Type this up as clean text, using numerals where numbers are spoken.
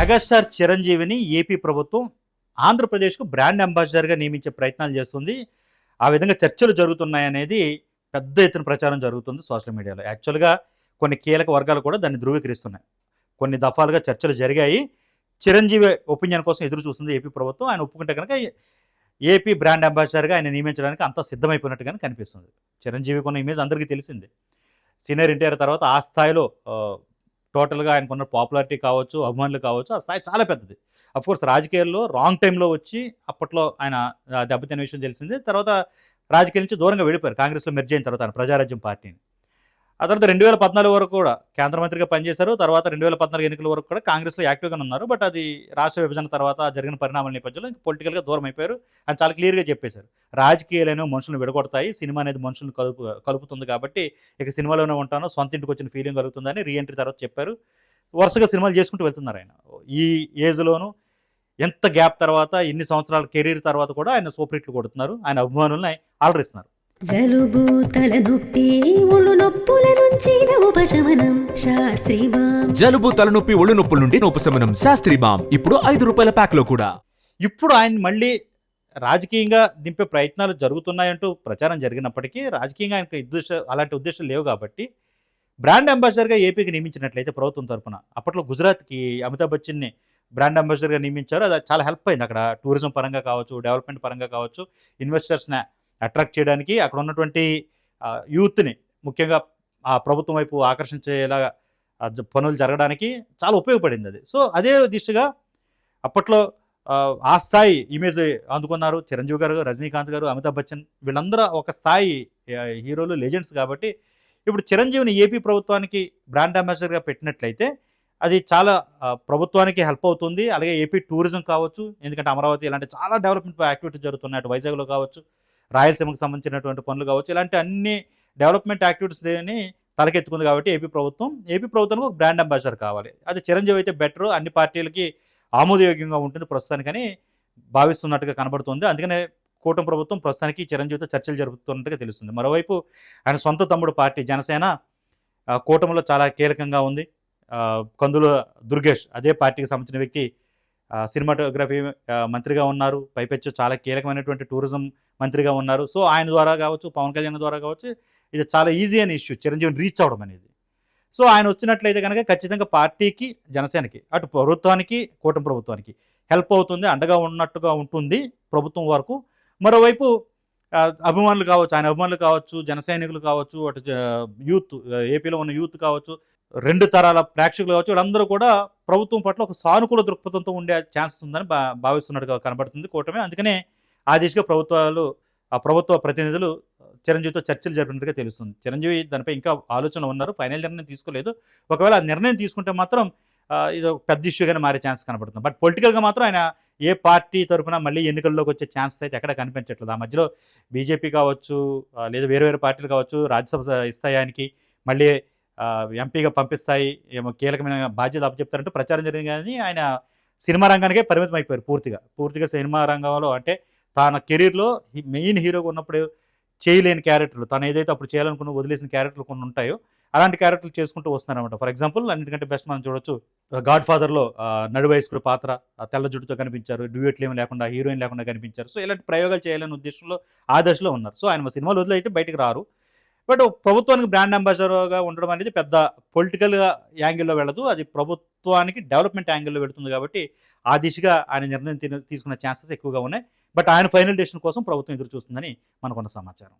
Megastar చిరంజీవిని AP ప్రభుత్వం ఆంధ్రప్రదేశ్కు బ్రాండ్ అంబాసిడర్గా నియమించే ప్రయత్నాలు చేస్తుంది. ఆ విధంగా చర్చలు జరుగుతున్నాయనేది పెద్ద ఎత్తున ప్రచారం జరుగుతుంది సోషల్ మీడియాలో. యాక్చువల్గా కొన్ని కీలక వర్గాలు కూడా దాన్ని ధృవీకరిస్తున్నాయి. కొన్ని దఫాలుగా చర్చలు జరిగాయి. చిరంజీవి ఒపీనియన్ కోసం ఎదురు చూస్తుంది ఏపీ ప్రభుత్వం. ఆయన ఒప్పుకుంటే కనుక ఏపీ బ్రాండ్ అంబాసిడర్గా ఆయన నియమించడానికి అంతా సిద్ధమైపోయినట్టుగానే కనిపిస్తుంది. చిరంజీవికి ఉన్న ఇమేజ్ అందరికీ తెలిసిందే. సీనియర్ ఎన్టీఆర్ తర్వాత ఆ స్థాయిలో టోటల్గా ఆయనకున్న పాపులారిటీ కావచ్చు, అభిమానులు కావచ్చు, ఆ స్థాయి చాలా పెద్దది. అఫ్కోర్స్ రాజకీయాల్లో రాంగ్ టైంలో వచ్చి అప్పట్లో ఆయన దెబ్బతిన్న విషయం తెలిసింది. తర్వాత రాజకీయాల నుంచి దూరంగా వెళ్ళిపోయారు కాంగ్రెస్లో మెర్జ్ అయిన తర్వాత ఆయన ప్రజారాజ్యం పార్టీని. ఆ తర్వాత 2014 వరకు కూడా కేంద్ర మంత్రిగా పనిచేశారు. తర్వాత 2014 ఎన్నికల వరకు కూడా కాంగ్రెస్లో యాక్టివ్గానే ఉన్నారు. బట్ అది రాష్ట్ర విభజన తర్వాత జరిగిన పరిణామాల నేపథ్యంలో ఇంకా పొలిటికల్గా దూరం అయిపోయారు. అని చాలా క్లియర్గా చెప్పేశారు. రాజకీయాలైన మనుషులను విడగొడతాయి, సినిమా అనేది మనుషులను కలుపుతుంది కాబట్టి ఇక సినిమాలోనే ఉంటాను, సొంత ఇంటికి వచ్చిన ఫీలింగ్ కలుగుతుందని రీఎంట్రీ తర్వాత చెప్పారు. వరుసగా సినిమాలు చేసుకుంటూ వెళ్తున్నారు ఆయన. ఈ ఏజ్లోనూ ఎంత గ్యాప్ తర్వాత, ఎన్ని సంవత్సరాల కెరీర్ తర్వాత కూడా ఆయన సూపర్ హిట్లు కొడుతున్నారు. ఆయన అభిమానుల్ని అలరిస్తున్నారు. జలుబు తలనొప్పి ఒళ్ళు నొప్పుల నుంచి ఉపశమనం శాస్త్రీ బామ్. జలుబు తలనొప్పి ఒళ్ళు నొప్పుల నుండి ఉపశమనం శాస్త్రీ బామ్ ఇప్పుడు ₹5 ప్యాక్ లో కూడా. ఇప్పుడు ఆయన మళ్ళీ రాజకీయంగా దింపే ప్రయత్నాలు జరుగుతున్నాయంటూ ప్రచారం జరిగినప్పటికీ రాజకీయంగా ఆయనకు అలాంటి ఉద్దేశాలు లేవు కాబట్టి బ్రాండ్ అంబాసిడర్గా ఏపీకి నియమించినట్లయితే ప్రభుత్వం తరఫున అప్పట్లో గుజరాత్కి అమితాబ్ బచ్చన్ని బ్రాండ్ అంబాసిడర్గా నియమించారు. అది చాలా హెల్ప్ అయింది. అక్కడ టూరిజం పరంగా కావచ్చు, డెవలప్మెంట్ పరంగా కావచ్చు, ఇన్వెస్టర్స్ని అట్రాక్ట్ చేయడానికి అక్కడ ఉన్నటువంటి యూత్ని ముఖ్యంగా ఆ ప్రభుత్వం వైపు ఆకర్షించేలాగా పనులు జరగడానికి చాలా ఉపయోగపడింది అది. సో అదే దిశగా అప్పట్లో ఆ స్థాయి ఇమేజ్ అందుకున్నారు చిరంజీవి గారు, రజనీకాంత్ గారు, అమితాబ్ బచ్చన్ వీళ్ళందరూ ఒక స్థాయి హీరోలు, లెజెండ్స్ కాబట్టి ఇప్పుడు చిరంజీవిని ఏపీ ప్రభుత్వానికి బ్రాండ్ అంబాసిడర్గా పెట్టినట్లయితే అది చాలా ప్రభుత్వానికి హెల్ప్ అవుతుంది. అలాగే ఏపీ టూరిజం కావచ్చు, ఎందుకంటే అమరావతి ఇలాంటి చాలా డెవలప్మెంట్ యాక్టివిటీస్ జరుగుతున్నాయి. అటు వైజాగ్లో కావచ్చు, రాయలసీమకు సంబంధించినటువంటి పనులు కావచ్చు, ఇలాంటి అన్ని డెవలప్మెంట్ యాక్టివిటీస్ దేని తలకెత్తుకుంది కాబట్టి ఏపీ ప్రభుత్వానికి ఒక బ్రాండ్ అంబాసిడర్ కావాలి. అది చిరంజీవి అయితే బెటర్, అన్ని పార్టీలకి ఆమోదయోగ్యంగా ఉంటుంది ప్రస్తుతానికని భావిస్తున్నట్టుగా కనబడుతుంది. అందుకనే కూటమి ప్రభుత్వం ప్రస్తుతానికి చిరంజీవితో చర్చలు జరుపుతున్నట్టుగా తెలుస్తుంది. మరోవైపు ఆయన సొంత తమ్ముడు పార్టీ జనసేన కూటమిలో చాలా కీలకంగా ఉంది. కందుల దుర్గేష్ అదే పార్టీకి సంబంధించిన వ్యక్తి సినిమాటోగ్రఫీ మంత్రిగా ఉన్నారు. పైపెచ్చు చాలా కీలకమైనటువంటి టూరిజం మంత్రిగా ఉన్నారు. సో ఆయన ద్వారా కావచ్చు, పవన్ కళ్యాణ్ ద్వారా కావచ్చు, ఇది చాలా ఈజీ అయిన ఇష్యూ చిరంజీవిని రీచ్ అవ్వడం అనేది. సో ఆయన వచ్చినట్లయితే కనుక ఖచ్చితంగా పార్టీకి, జనసేనకి, అటు ప్రభుత్వానికి, కూటమి ప్రభుత్వానికి హెల్ప్ అవుతుంది, అండగా ఉన్నట్టుగా ఉంటుంది ప్రభుత్వం వరకు. మరోవైపు అభిమానులు కావచ్చు, ఆయన అభిమానులు కావచ్చు, జన సైనికులు కావచ్చు, అటు యూత్, ఏపీలో ఉన్న యూత్ కావచ్చు, 2 తరాల ప్రేక్షకులు కావచ్చు, వీళ్ళందరూ కూడా ప్రభుత్వం పట్ల ఒక సానుకూల దృక్పథంతో ఉండే ఛాన్సెస్ ఉందని భావిస్తున్నట్టుగా కనబడుతుంది కూటమి. అందుకనే ఆ దిశగా ప్రభుత్వ ప్రతినిధులు చిరంజీవితో చర్చలు జరిపినట్టుగా తెలుస్తుంది. చిరంజీవి దానిపై ఇంకా ఆలోచనలు ఉన్నారు, ఫైనల్ నిర్ణయం తీసుకోలేదు. ఒకవేళ ఆ నిర్ణయం తీసుకుంటే మాత్రం ఇది ఒక పెద్ద ఇష్యూగానే మారే ఛాన్స్ కనబడుతుంది. బట్ పొలిటికల్గా మాత్రం ఆయన ఏ పార్టీ తరఫున మళ్ళీ ఎన్నికల్లోకి వచ్చే ఛాన్సెస్ అయితే ఎక్కడ కనిపించట్లేదు. ఆ మధ్యలో బీజేపీ కావచ్చు, లేదా వేరే పార్టీలు కావచ్చు, రాజ్యసభ ఇస్తాయి ఆయనకి, మళ్ళీ ఎంపీగా పంపిస్తాయి, ఏమో కీలకమైన బాధ్యత అప్పచెప్తారంటూ ప్రచారం జరిగింది. కానీ ఆయన సినిమా రంగానికే పరిమితం అయిపోయారు పూర్తిగా సినిమా రంగంలో. అంటే తన కెరీర్లో మెయిన్ హీరోగా ఉన్నప్పుడు చేయలేని క్యారెక్టర్లు, తను ఏదైతే అప్పుడు చేయాలనుకున్న వదిలేసిన క్యారెక్టర్లు కొన్ని ఉంటాయో అలాంటి క్యారెక్టర్లు చేసుకుంటూ వస్తున్నారన్నమాట. ఫర్ ఎగ్జాంపుల్ అన్నిటికంటే బెస్ట్ మనం చూడొచ్చు, గాడ్ ఫాదర్లో నడు వయస్కుడు పాత్ర, తెల్ల జుట్టుతో కనిపించారు, డ్యూయెట్లు ఏమి లేకుండా, హీరోయిన్ లేకుండా కనిపించారు. సో ఇలాంటి ప్రయోగాలు చేయాలనే ఉద్దేశంలో ఆ దశలో ఉన్నారు. సో ఆయన సినిమాలు వదిలైతే బయటకు రారు. బట్ ప్రభుత్వానికి బ్రాండ్ అంబాసిడర్గా ఉండడం అనేది పెద్ద పొలిటికల్గా యాంగిల్లో వెళ్ళదు, అది ప్రభుత్వానికి డెవలప్మెంట్ యాంగిల్లో వెళుతుంది. కాబట్టి ఆ దిశగా ఆయన నిర్ణయం తీసుకునే ఛాన్సెస్ ఎక్కువగా ఉన్నాయి. బట్ ఆయన ఫైనల్ డెసిషన్ కోసం ప్రభుత్వం ఎదురు చూస్తుందని మనకున్న సమాచారం.